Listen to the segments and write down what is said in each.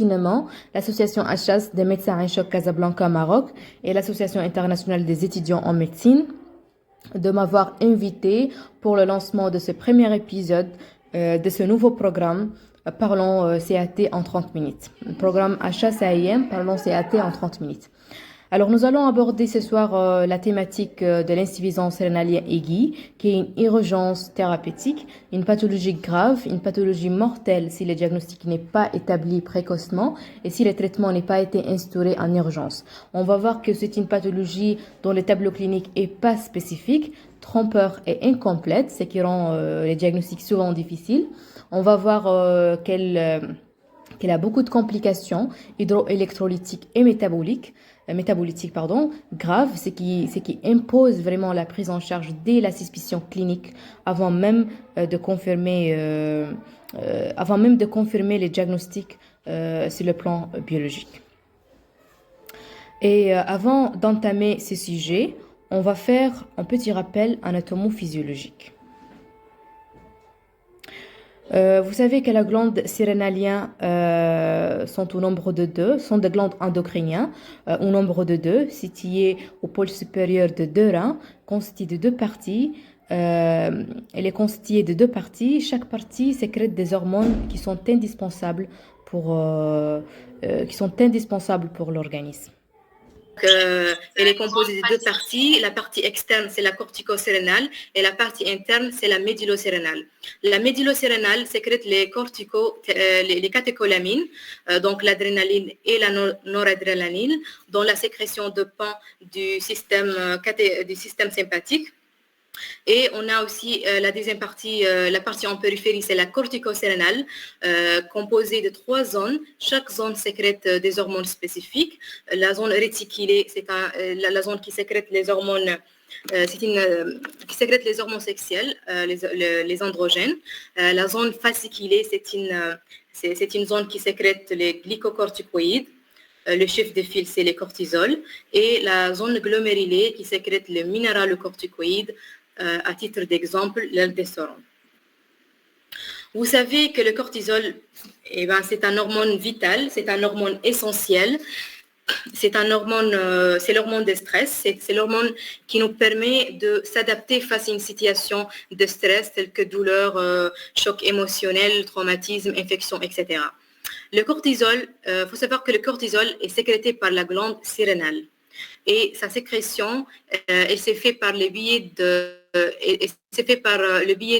opportunément l'association HAS des médecins en choc Casablanca, Maroc et l'association internationale des étudiants en médecine de m'avoir invité pour le lancement de ce premier épisode de ce nouveau programme Parlons CAT en 30 minutes. Le programme HAS-AIM Parlons CAT en 30 minutes. Alors, nous allons aborder ce soir la thématique de l'insuffisance rénalienne aiguë, qui est une urgence thérapeutique, une pathologie grave, une pathologie mortelle si le diagnostic n'est pas établi précocement et si le traitement n'est pas été instauré en urgence. On va voir que c'est une pathologie dont le tableau clinique est pas spécifique, trompeur et incomplète, ce qui rend les diagnostics souvent difficiles. On va voir qu'elle a beaucoup de complications hydroélectrolytiques et métaboliques graves, ce qui impose vraiment la prise en charge dès la suspicion clinique avant même de confirmer les diagnostics sur le plan biologique. Et avant d'entamer ces sujets, on va faire un petit rappel anatomo-physiologique. Vous savez que les glandes surrénaliennes sont au nombre de deux, sont des glandes endocriniennes au nombre de deux, situées au pôle supérieur de deux reins, constituées de deux parties. Elle est constituée de deux parties. Chaque partie sécrète des hormones qui sont indispensables pour l'organisme. Elle est composée de deux parties. La partie externe, c'est la cortico-sérénale et la partie interne, c'est la médullo-sérénale. La médullo-sérénale sécrète les catécholamines, donc l'adrénaline et la noradrénaline, dont la sécrétion dépend du système sympathique. Et on a aussi la deuxième partie, la partie en périphérie, c'est la cortico-sérénale, composée de trois zones. Chaque zone sécrète des hormones spécifiques. La zone réticulée, c'est la zone qui sécrète les hormones, qui sécrète les hormones sexuelles, les androgènes. La zone fasciculée, c'est une zone qui sécrète les glycocorticoïdes. Le chef de file, c'est les cortisols. Et la zone glomérulée qui sécrète le minéralocorticoïde, à titre d'exemple, l'aldostérone. Vous savez que le cortisol, c'est un hormone vital, c'est un hormone essentiel. C'est l'hormone de stress, c'est l'hormone qui nous permet de s'adapter face à une situation de stress telle que douleur, choc émotionnel, traumatisme, infection, etc. Le cortisol, faut savoir que le cortisol est sécrété par la glande surrénale et sa sécrétion, elle s'est faite par le biais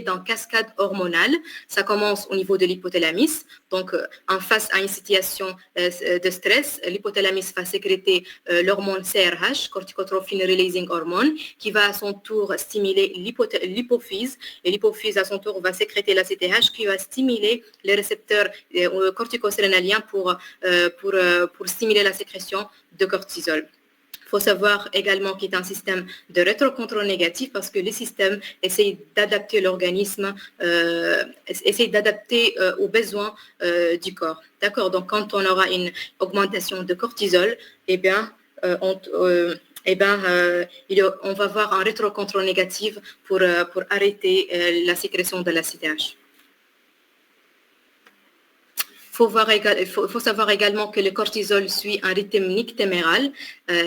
d'une cascade hormonale. Ça commence au niveau de l'hypothalamus. Donc, en face à une situation de stress, l'hypothalamus va sécréter l'hormone CRH, corticotrophine releasing hormone, qui va à son tour stimuler l'hypophyse. Et l'hypophyse, à son tour, va sécréter la CTH, qui va stimuler les récepteurs cortico-sérénaliens pour stimuler la sécrétion de cortisol. Il faut savoir également qu'il est un système de rétrocontrôle négatif parce que le système essaye d'adapter l'organisme, essaye d'adapter aux besoins du corps. D'accord. Donc, quand on aura une augmentation de cortisol, on va avoir un rétrocontrôle négatif pour arrêter la sécrétion de la CTH. Il faut savoir également que le cortisol suit un rythme nictéméral.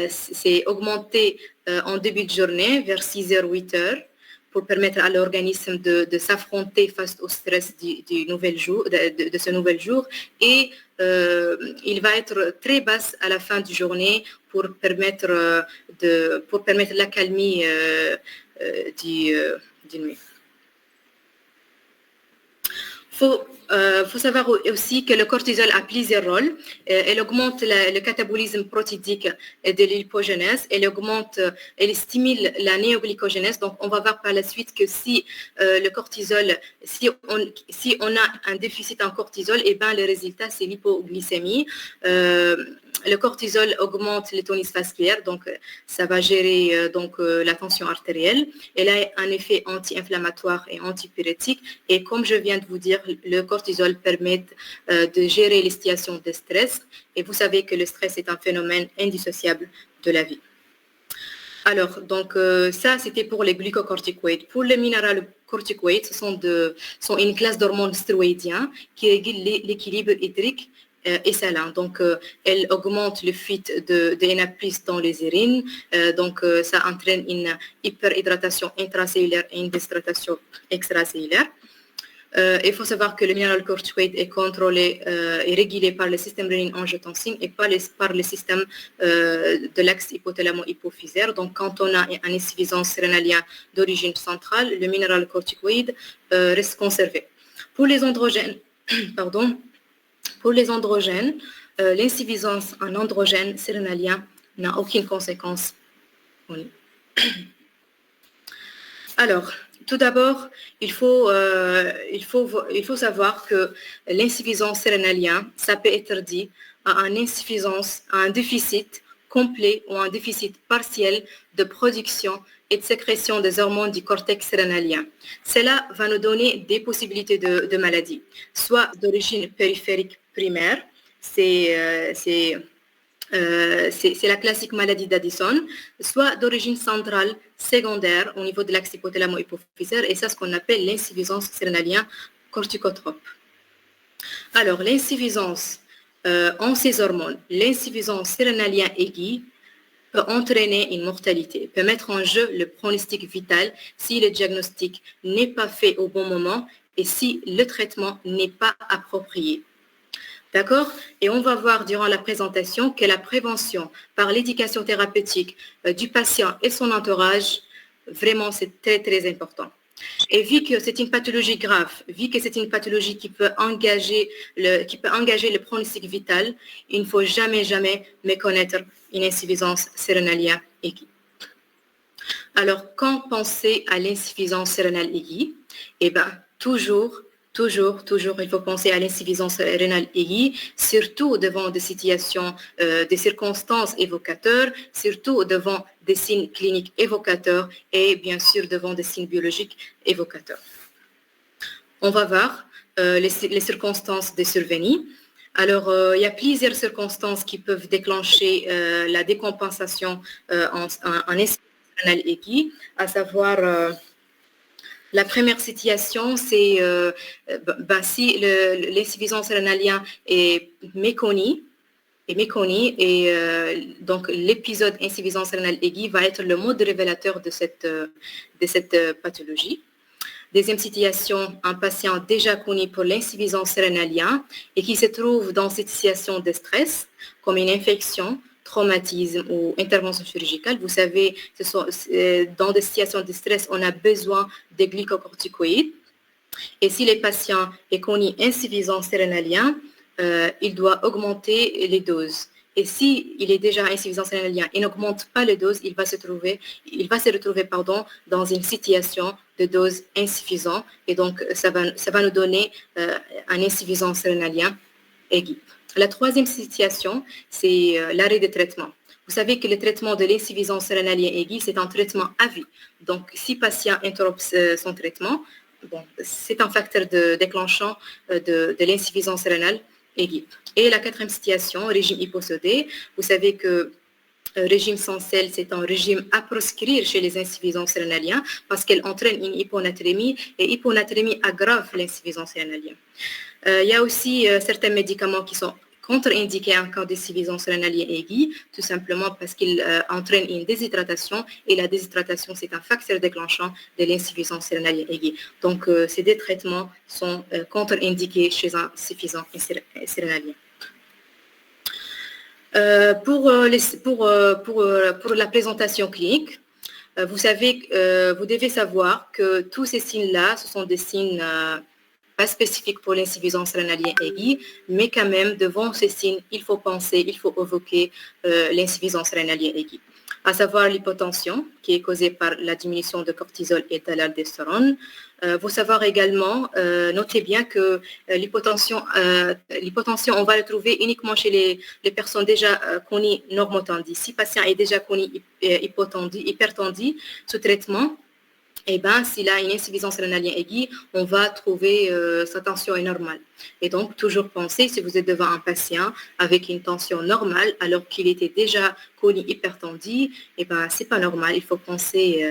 C'est augmenté en début de journée, vers 6h, 8h, pour permettre à l'organisme de s'affronter face au stress de ce nouvel jour. Et il va être très basse à la fin de journée pour permettre l'accalmie d'une nuit. Faut savoir aussi que le cortisol a plusieurs rôles. Elle augmente le catabolisme protidique de l'hypogénèse. Elle stimule la néoglycogénèse. Donc, on va voir par la suite que si le cortisol, si on a un déficit en cortisol, le résultat, c'est l'hypoglycémie. Le cortisol augmente le tonus vasculaire, donc ça va gérer la tension artérielle. Elle a un effet anti-inflammatoire et antipyrétique. Et comme je viens de vous dire, le cortisol permet de gérer les situations de stress. Et vous savez que le stress est un phénomène indissociable de la vie. Alors, ça, c'était pour les glucocorticoïdes. Pour les minéralocorticoïdes, ce sont une classe d'hormones stéroïdiens qui régulent l'équilibre hydrique est salin. Donc, elle augmente le fuite de NA+ dans les urines. Donc, ça entraîne une hyperhydratation intracellulaire et une déshydratation extracellulaire. Il faut savoir que le mineral corticoïde est contrôlé et régulé par le système rénine-angiotensine et par le système de l'axe hypothalamo-hypophysaire. Donc, quand on a une insuffisance rénalienne d'origine centrale, le mineral corticoïde reste conservé. Pour les androgènes, l'insuffisance en androgène sérénalien n'a aucune conséquence. Alors, tout d'abord, il faut savoir que l'insuffisance sérénalienne, ça peut être dit à un déficit complet ou un déficit partiel de production et de sécrétion des hormones du cortex sérénalien. Cela va nous donner des possibilités de maladies, soit d'origine périphérique primaire, c'est la classique maladie d'Addison, soit d'origine centrale secondaire au niveau de l'axe hypothalamo-hypophysaire, et ça, ce qu'on appelle l'insuffisance sérénalienne corticotrope. Alors, l'insuffisance en ces hormones, l'insuffisance sérénalienne aiguë peut entraîner une mortalité, peut mettre en jeu le pronostic vital si le diagnostic n'est pas fait au bon moment et si le traitement n'est pas approprié. D'accord? Et on va voir durant la présentation que la prévention par l'éducation thérapeutique du patient et son entourage, vraiment, c'est très, très important. Et vu que c'est une pathologie grave, vu que c'est une pathologie qui peut engager le pronostic vital, il ne faut jamais méconnaître une insuffisance sérénalienne aiguë. Alors, quand penser à l'insuffisance sérénale aiguë, eh bien, toujours, il faut penser à l'insuffisance rénale aiguë, surtout devant des situations, des circonstances évocateurs, surtout devant des signes cliniques évocateurs et bien sûr devant des signes biologiques évocateurs. On va voir les circonstances de survenue. Alors, il y a plusieurs circonstances qui peuvent déclencher la décompensation en insuffisance rénale aiguë, à savoir... La première situation, c'est si l'insuffisance rénalienne est méconnue, donc l'épisode insuffisance rénale aiguë va être le mode révélateur de cette pathologie. Deuxième situation, un patient déjà connu pour l'insuffisance rénalienne et qui se trouve dans cette situation de stress, comme une infection, traumatisme ou intervention chirurgicale. Vous savez, dans des situations de stress, on a besoin de glucocorticoïdes. Et si le patient est connu insuffisant sérénalien, il doit augmenter les doses. Et s'il est déjà insuffisant sérénalien et n'augmente pas les doses, il va se retrouver dans une situation de dose insuffisante. Et donc, ça va nous donner un insuffisance sérénalien aiguë. La troisième situation, c'est l'arrêt des traitements. Vous savez que le traitement de l'insuffisance rénalienne aiguë, c'est un traitement à vie. Donc, si le patient interrompt son traitement, c'est un facteur déclenchant de l'insuffisance rénale aiguë. Et la quatrième situation, régime hyposodé. Vous savez que régime sans sel, c'est un régime à proscrire chez les insuffisants rénaliens parce qu'elle entraîne une hyponatrémie et l'hyponatrémie aggrave l'insuffisance rénalienne. Il y a aussi certains médicaments qui sont contre-indiqués en cas d'insuffisance rénalienne aiguë, tout simplement parce qu'ils entraînent une déshydratation et la déshydratation, c'est un facteur déclenchant de l'insuffisance rénalienne aiguë. Donc, ces deux traitements sont contre-indiqués chez un insuffisant rénalien. Pour la présentation clinique, vous devez savoir que tous ces signes-là, ce sont des signes pas spécifiques pour l'insuffisance rénalienne aiguë, mais quand même, devant ces signes, il faut évoquer l'insuffisance rénalienne aiguë, à savoir l'hypotension, qui est causée par la diminution de cortisol et de l'aldostérone. Il faut savoir également, notez bien que l'hypotension, on va le trouver uniquement chez les personnes déjà connues normotendues. Si le patient est déjà connu hypertendu sous traitement, eh bien, s'il a une insuffisance rénalienne aiguë, on va trouver sa tension est normale. Et donc, toujours penser, si vous êtes devant un patient avec une tension normale, alors qu'il était déjà connu hypertendu, eh bien, c'est pas normal. Il faut penser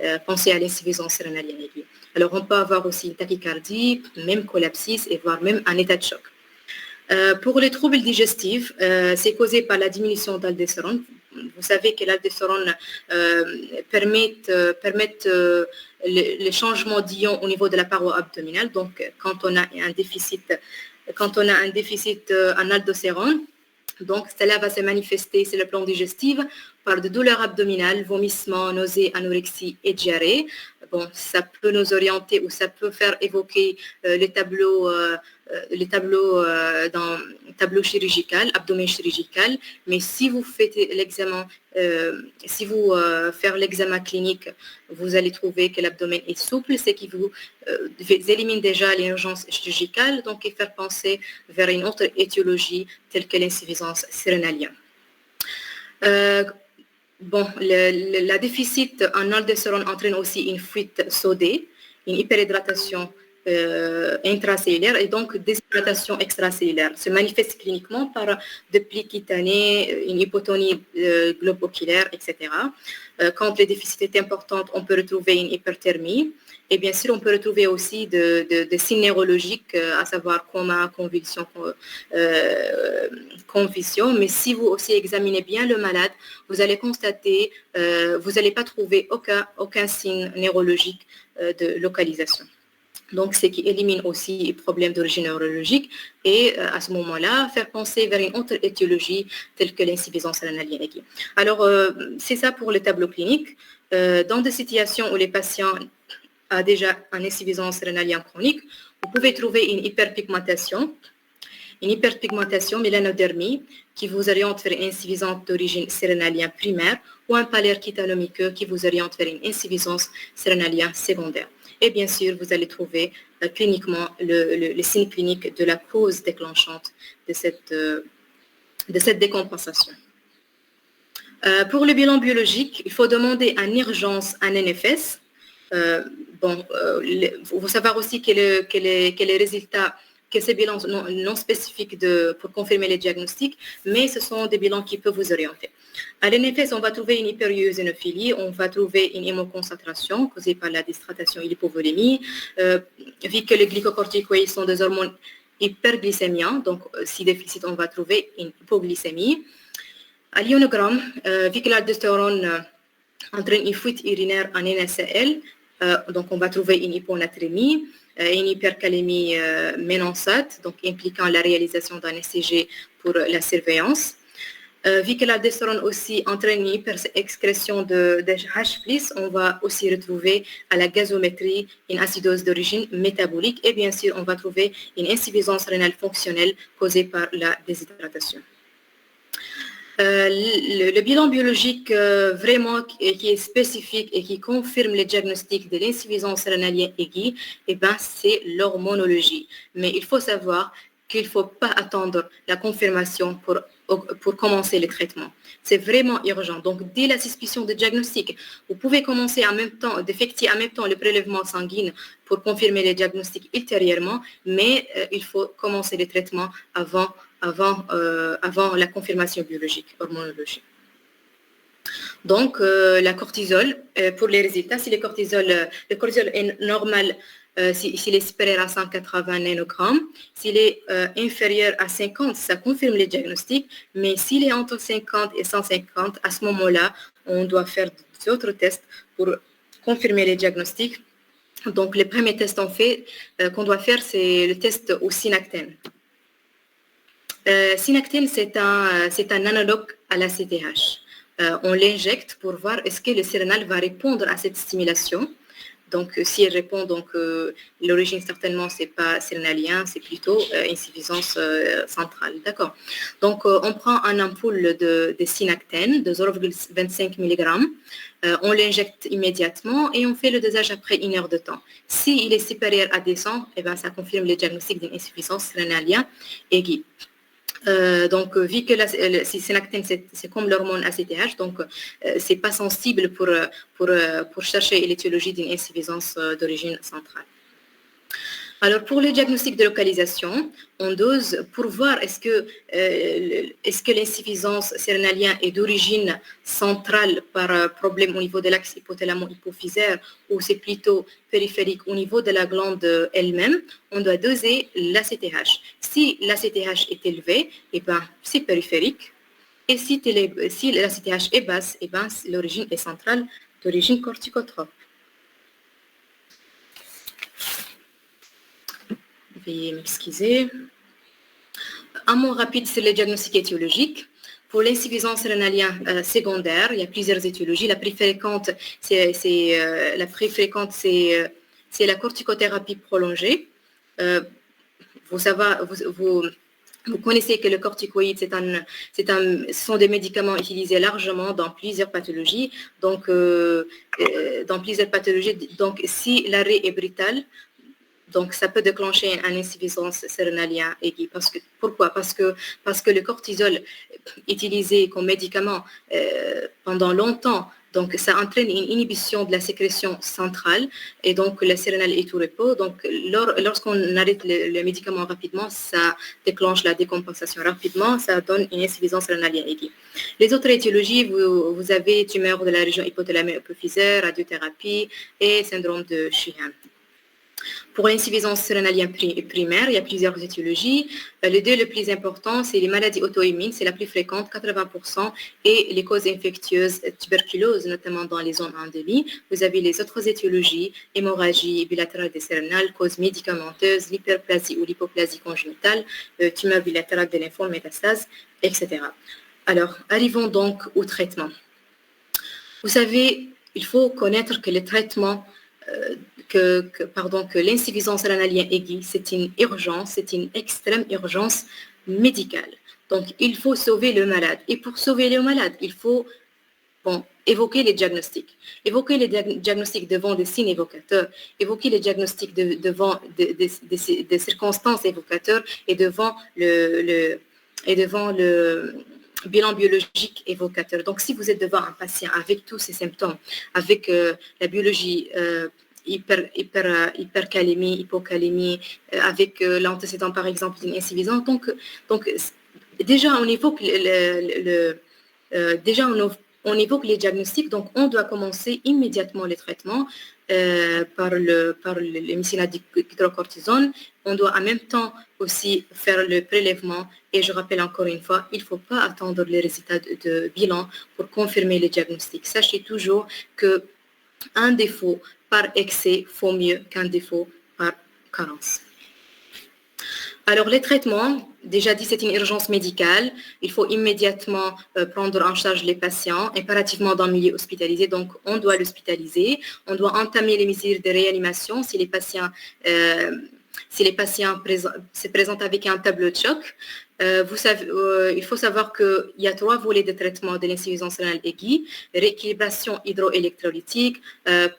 à l'insuffisance rénalienne aiguë. Alors, on peut avoir aussi une tachycardie, même collapsis, et voire même un état de choc. Pour les troubles digestifs, c'est causé par la diminution d'aldostérone. Vous savez que l'aldostérone permet le changement d'ion au niveau de la paroi abdominale. Donc, quand on a un déficit en aldostérone, donc cela va se manifester sur le plan digestif par de douleurs abdominales, vomissements, nausées, anorexie et diarrhée. Bon, ça peut nous orienter ou ça peut faire évoquer les tableaux dans tableau chirurgical, abdomen chirurgical. Mais si vous faites l'examen, faites l'examen clinique, vous allez trouver que l'abdomen est souple, c'est qui vous élimine déjà l'urgence chirurgicale, donc et faire penser vers une autre étiologie telle que l'insuffisance sérénalienne. La déficit en aldostérone entraîne aussi une fuite sodée, une hyperhydratation intracellulaire et donc déshydratation extracellulaire. Se manifeste cliniquement par des plis cutanés, une hypotonie globoculaire, etc. Quand le déficit est important, on peut retrouver une hyperthermie. Et bien sûr, on peut retrouver aussi des signes neurologiques, à savoir coma, convulsion. Mais si vous aussi examinez bien le malade, vous allez constater, vous n'allez pas trouver aucun signe neurologique de localisation. Donc, c'est qui élimine aussi les problèmes d'origine neurologique et à ce moment-là, faire penser vers une autre étiologie telle que l'insuffisance rénalienne aiguë. Alors, c'est ça pour le tableau clinique. Dans des situations où les patients ont déjà une insuffisance rénalienne chronique, vous pouvez trouver une hyperpigmentation mélanodermie qui vous oriente vers une insuffisance d'origine sérénalienne primaire ou un palaire chitalomiqueux qui vous oriente vers une insuffisance sérénalienne secondaire. Et bien sûr, vous allez trouver cliniquement le signe clinique de la cause déclenchante de cette décompensation. Pour le bilan biologique, il faut demander en urgence un NFS. Il faut savoir aussi que les résultats, que ces bilans non spécifiques pour confirmer les diagnostics, mais ce sont des bilans qui peuvent vous orienter. À l'NFS, on va trouver une hyperiosinophilie, on va trouver une hémoconcentration causée par la dyshydratation et l'hypovolémie. Vu que les glycocorticoïdes sont des hormones hyperglycémiques, donc si déficit, on va trouver une hypoglycémie. À l'ionogramme, vu que l'aldostérone entraîne une fuite urinaire en NaCl, donc on va trouver une hyponatrémie, une hypercalémie ménonsate, donc impliquant la réalisation d'un ECG pour la surveillance. Vu que l'aldostérone aussi entraîne une hyperexcrétion de H+, on va aussi retrouver à la gazométrie une acidose d'origine métabolique et bien sûr, on va trouver une insuffisance rénale fonctionnelle causée par la déshydratation. Le bilan biologique vraiment qui est spécifique et qui confirme les diagnostics de l'insuffisance rénalienne aiguë, c'est l'hormonologie. Mais il faut savoir qu'il ne faut pas attendre la confirmation pour commencer le traitement. C'est vraiment urgent. Donc, dès la suspicion de diagnostic, vous pouvez commencer d'effectuer en même temps le prélèvement sanguin pour confirmer les diagnostics ultérieurement, mais il faut commencer le traitement avant la confirmation biologique, hormonologique. Donc, la cortisol, pour les résultats, si le cortisol est normal, s'il est supérieur à 180 nanogrammes, s'il est inférieur à 50, ça confirme les diagnostics, mais s'il est entre 50 et 150, à ce moment-là, on doit faire d'autres tests pour confirmer les diagnostics. Donc, le premier test qu'on doit faire, c'est le test au synactène. Synactène, c'est un analogue à la CTH. On l'injecte pour voir est-ce que le sérénal va répondre à cette stimulation. Donc, si elle répond, l'origine certainement, ce n'est pas sérénalien, c'est plutôt insuffisance centrale. D'accord. Donc, on prend un ampoule de synactène de 0,25 mg. On l'injecte immédiatement et on fait le dosage après 1 heure de temps. S'il est supérieur à 200, ça confirme le diagnostic d'une insuffisance sérénalienne aiguë. Donc, vu que le synactène, c'est comme l'hormone ACTH, donc c'est pas sensible pour chercher l'étiologie d'une insuffisance d'origine centrale. Alors, pour le diagnostic de localisation, on dose pour voir est-ce que l'insuffisance sérénalienne est d'origine centrale par problème au niveau de l'axe hypothalamo-hypophysaire ou c'est plutôt périphérique au niveau de la glande elle-même. On doit doser l'ACTH. Si l'ACTH est élevé, eh ben, c'est périphérique. Et si l'ACTH est basse, eh ben, l'origine est centrale d'origine corticotrope. Veuillez m'excuser. Un mot rapide sur le diagnostic étiologique. Pour l'insuffisance rénalienne secondaire, il y a plusieurs étiologies. La plus fréquente, c'est la corticothérapie prolongée. Vous connaissez que le corticoïde, ce sont des médicaments utilisés largement dans plusieurs pathologies. Donc, si l'arrêt est brutal, donc ça peut déclencher une insuffisance sérénalienne aiguë. Pourquoi? Parce que le cortisol utilisé comme médicament pendant longtemps, donc ça entraîne une inhibition de la sécrétion centrale et donc la sérénale est au repos. Donc lorsqu'on arrête le médicament rapidement, ça déclenche la décompensation rapidement, ça donne une insuffisance sérénalienne aiguë. Les autres étiologies, vous avez tumeur de la région hypothalamo-hypophysaire, radiothérapie et syndrome de Sheehan. Pour l'insuffisance sérénalienne primaire, il y a plusieurs étiologies. Les deux les plus importants, c'est les maladies auto-immunes, c'est la plus fréquente, 80%, et les causes infectieuses, tuberculose, notamment dans les zones endémiques. Vous avez les autres étiologies, hémorragie bilatérale des sérénales, causes médicamenteuses, l'hyperplasie ou l'hypoplasie congénitale, tumeur bilatérale de lymphome, métastase, etc. Alors, arrivons donc au traitement. Vous savez, il faut connaître que le traitement que l'insuffisance rénalienne aiguë, c'est une urgence, c'est une extrême urgence médicale. Donc, il faut sauver le malade. Et pour sauver le malade, il faut évoquer les diagnostics. Évoquer les diagnostics devant des signes évocateurs, évoquer les diagnostics devant des circonstances évocateurs et devant le bilan biologique évocateur. Donc, si vous êtes devant un patient avec tous ces symptômes, avec la biologie hypercalémie, hypocalémie, avec l'antécédent par exemple d'une insuffisance, donc déjà on évoque on évoque les diagnostics, donc on doit commencer immédiatement les traitements par l'hémicénat d'hydrocortisone. On doit en même temps aussi faire le prélèvement et je rappelle encore une fois, il ne faut pas attendre les résultats de bilan pour confirmer les diagnostics. Sachez toujours qu'un défaut par excès vaut mieux qu'un défaut par carence. Alors, les traitements, déjà dit, c'est une urgence médicale. Il faut immédiatement prendre en charge les patients, impérativement dans le milieu hospitalisé. Donc, on doit l'hospitaliser. On doit entamer les mesures de réanimation si les patients se présentent avec un tableau de choc. Il faut savoir qu'il y a 3 volets de traitement de l'insuffisance rénale aiguë, rééquilibration hydroélectrolytique,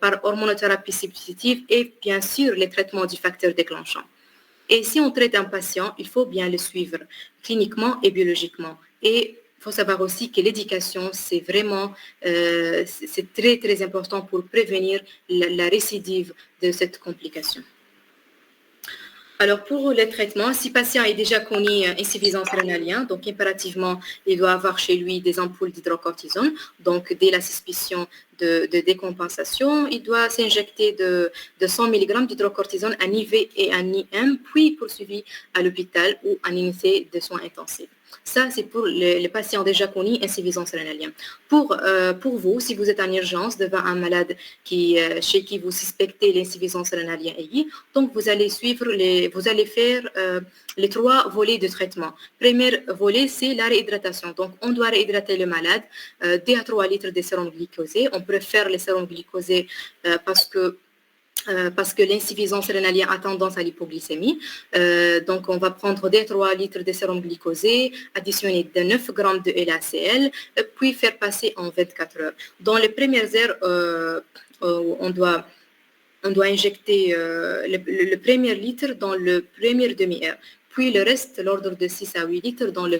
par hormonothérapie substitutive et bien sûr les traitements du facteur déclenchant. Et si on traite un patient, il faut bien le suivre cliniquement et biologiquement. Et il faut savoir aussi que l'éducation, c'est vraiment c'est très, très important pour prévenir la récidive de cette complication. Alors, pour le traitement, si le patient est déjà connu insuffisance rénalienne, donc impérativement, il doit avoir chez lui des ampoules d'hydrocortisone. Donc, dès la suspicion de décompensation, il doit s'injecter de 100 mg d'hydrocortisone en IV et en IM, puis poursuivi à l'hôpital ou en unité de soins intensifs. Ça, c'est pour les patients déjà connus insuffisance rénalienne. Pour vous, si vous êtes en urgence devant un malade chez qui vous suspectez l'insuffisance rénalienne aiguë, donc vous allez faire les 3 volets de traitement. Premier volet, c'est la réhydratation. Donc, on doit réhydrater le malade 2 à 3 litres de sérum glycosé. On préfère les sérums glycosés parce que l'insuffisance rénalienne a tendance à l'hypoglycémie. Donc, on va prendre 2 à 3 litres de sérum glycosé, additionner de 9 grammes de LACL, puis faire passer en 24 heures. Dans les premières heures, on doit injecter le premier litre dans le première demi-heure. Puis le reste, l'ordre de 6 à 8 litres dans le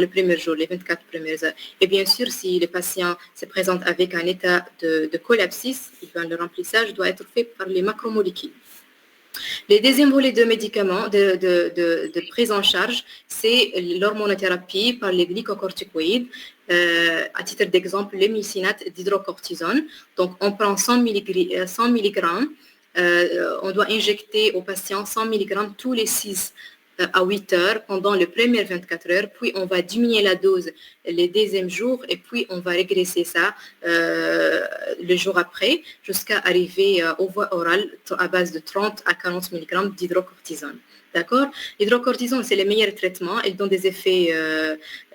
premier jour, les 24 premières heures. Et bien sûr, si le patient se présente avec un état de collapsis, le remplissage doit être fait par les macromolécules. Les deuxièmes volets de médicaments, de prise en charge, c'est l'hormonothérapie par les glycocorticoïdes. À titre d'exemple, les mycinate d'hydrocortisone. Donc, on prend 100 mg, on doit injecter au patient 100 mg tous les 6 à 8 heures pendant les premières 24 heures, puis on va diminuer la dose les deuxièmes jours et puis on va régresser ça le jour après jusqu'à arriver aux voies orales à base de 30 à 40 mg d'hydrocortisone. D'accord? L'hydrocortisone, c'est le meilleur traitement. Elle donne des effets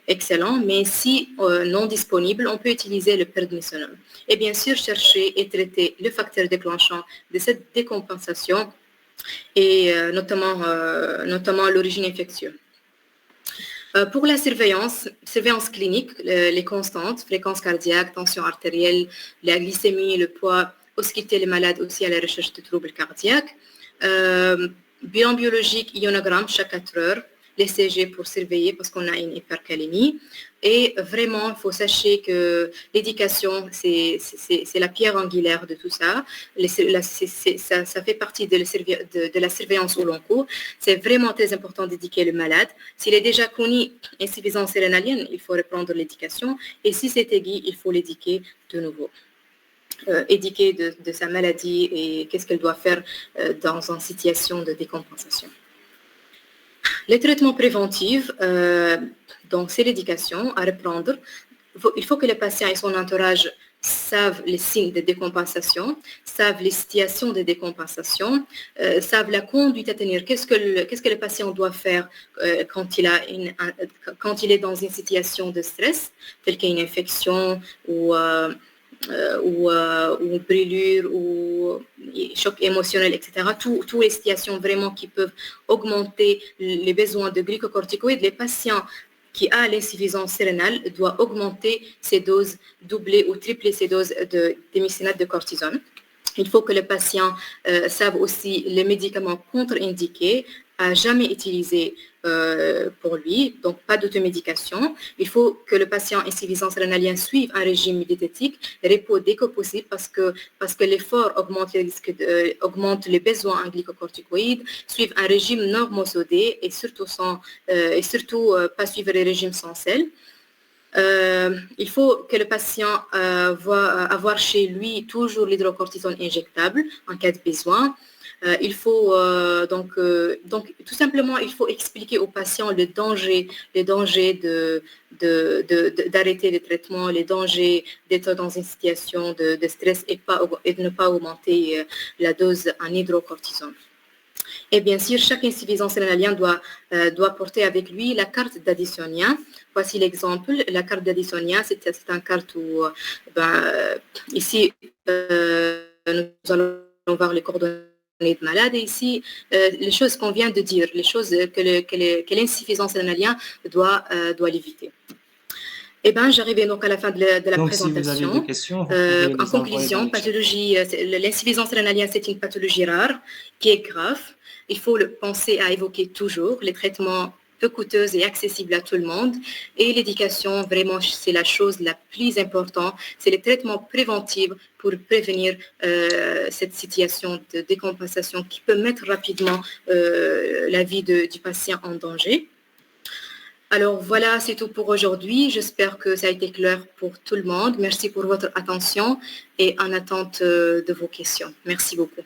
excellents, mais si non disponible, on peut utiliser le prednisolone. Et bien sûr, chercher et traiter le facteur déclenchant de cette décompensation et notamment l'origine infectieuse. Pour la surveillance clinique, les constantes, fréquence cardiaque, tension artérielle, la glycémie, le poids, ausculter les malades aussi à la recherche de troubles cardiaques, bilan biologique, ionogramme chaque 4 heures, les CG pour surveiller parce qu'on a une hypercalémie. Et vraiment, il faut sachez que l'éducation, c'est la pierre angulaire de tout ça. Ça fait partie de la surveillance au long cours. C'est vraiment très important d'éduquer le malade. S'il est déjà connu insuffisance rénalienne, il faut reprendre l'éducation. Et si c'est aigu, il faut l'éduquer de nouveau. Éduquer de sa maladie et qu'est-ce qu'elle doit faire dans une situation de décompensation. Les traitements préventifs, donc c'est l'éducation à reprendre. Il faut que les patients et son entourage savent les signes de décompensation, savent les situations de décompensation, savent la conduite à tenir. Qu'est-ce que le patient doit faire quand il est dans une situation de stress, telle qu'une infection ou brûlure ou choc émotionnel, etc. Toutes les situations vraiment qui peuvent augmenter les besoins de glycocorticoïdes. Les patients qui ont l'insuffisance rénale doivent augmenter ces doses, doubler ou tripler ces doses d'hémicinate de cortisone. Il faut que les patients savent aussi les médicaments contre-indiqués à jamais utiliser pour lui, donc pas d'automédication. Il faut que le patient insuffisance rénalienne suive un régime diététique, repos dès que possible parce que l'effort augmente les besoins en glycocorticoïdes, suivre un régime normosodé et surtout pas suivre les régimes sans sel. Il faut que le patient avoir chez lui toujours l'hydrocortisone injectable en cas de besoin. Il faut donc tout simplement il faut expliquer aux patients les dangers d'arrêter le traitement, les dangers d'être dans une situation de stress et de ne pas augmenter la dose en hydrocortisone. Et bien sûr, chaque insuffisance rénalienne doit porter avec lui la carte d'Addisonien. Voici l'exemple. La carte d'Addisonien, c'est une carte où ici nous allons voir les coordonnées de malade et ici les choses qu'on vient de dire, les choses que l'insuffisance rénalienne doit l'éviter. Eh bien, j'arrive donc à la fin de la Donc, présentation. Si vous avez des questions, vous pouvez les En conclusion, l'insuffisance rénalienne, c'est une pathologie rare qui est grave. Il faut le penser à évoquer toujours. Les traitements peu coûteuses et accessibles à tout le monde. Et l'éducation, vraiment, c'est la chose la plus importante. C'est les traitements préventifs pour prévenir cette situation de décompensation qui peut mettre rapidement la vie du patient en danger. Alors voilà, c'est tout pour aujourd'hui. J'espère que ça a été clair pour tout le monde. Merci pour votre attention et en attente de vos questions. Merci beaucoup.